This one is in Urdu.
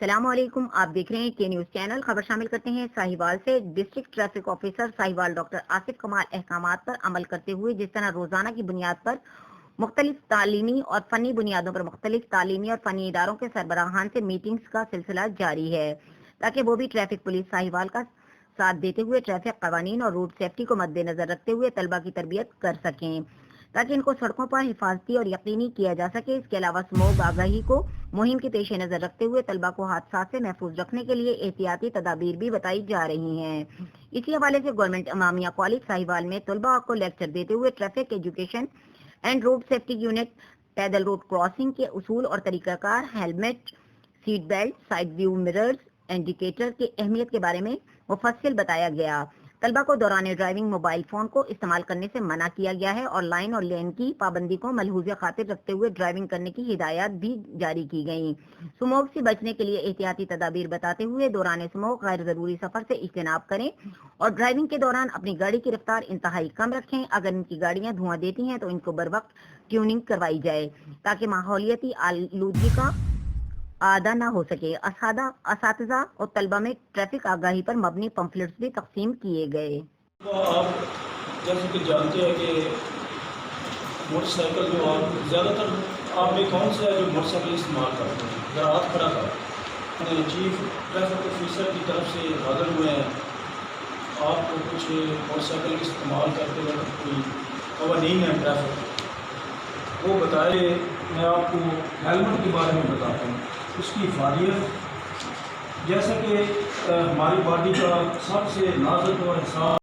السلام علیکم، آپ دیکھ رہے ہیں کے نیوز چینل۔ خبر شامل کرتے ہیں ساہیوال سے۔ District traffic officer Sahiwal doctor Asif Kamal احکامات پر عمل کرتے ہوئے جس طرح روزانہ کی بنیاد پر مختلف تعلیمی اور فنی بنیادوں پر مختلف تعلیمی اور فنی اداروں کے سربراہان سے میٹنگز کا سلسلہ جاری ہے تاکہ وہ بھی ٹریفک پولیس ساہیوال کا ساتھ دیتے ہوئے ٹریفک قوانین اور روڈ سیفٹی کو مد نظر رکھتے ہوئے طلبہ کی تربیت کر سکیں تاکہ ان کو سڑکوں پر حفاظتی اور یقینی کیا جا سکے۔ اس کے علاوہ سموگ آگاہی کو مہم کے پیش نظر رکھتے ہوئے طلبہ کو حادثات سے محفوظ رکھنے کے لیے احتیاطی تدابیر بھی بتائی جا رہی ہیں۔ اسی حوالے سے گورنمنٹ امامیہ کالج ساہیوال میں طلبہ کو لیکچر دیتے ہوئے traffic education and road safety unit, پیدل روڈ کراسنگ کے اصول اور طریقہ کار، helmet, seat belt, side view mirrors, indicator کی اہمیت کے بارے میں مفصل بتایا گیا۔ طلبہ کو دوران ڈرائیونگ موبائل فون کو استعمال کرنے سے منع کیا گیا ہے اور لائن اور لین کی پابندی کو ملحوظ خاطر رکھتے ہوئے ڈرائیونگ کرنے کی ہدایات بھی جاری کی گئیں۔ سموگ سے بچنے کے لیے احتیاطی تدابیر بتاتے ہوئے دوران سموگ غیر ضروری سفر سے اجتناب کریں اور ڈرائیونگ کے دوران اپنی گاڑی کی رفتار انتہائی کم رکھیں۔ اگر ان کی گاڑیاں دھواں دیتی ہیں تو ان کو بروقت ٹیوننگ کروائی جائے تاکہ ماحولیاتی آلودگی کا آدھا نہ ہو سکے۔ اساتذہ اور طلبہ میں ٹریفک آگاہی پر مبنی پمفلٹس بھی تقسیم کیے گئے۔ آپ جیسے کہ جانتے ہیں کہ موٹر سائیکل جو آپ زیادہ تر آپ میں کون سے ہے جو موٹر سائیکل استعمال کرتے ہیں؟ ذرا ہاتھ کھڑا کریں۔ چیف ٹریفک آفیسر کی طرف سے حاضر ہوئے ہیں، آپ کو کچھ موٹر سائیکل استعمال کرتے وقت کوئی قوانین ہے ٹریفک وہ بتائے۔ میں آپ کو ہیلمٹ کے بارے میں بتاتا ہوں، اس کی افادیت، جیسا کہ ہماری باڈی کا سب سے نازک اور حساس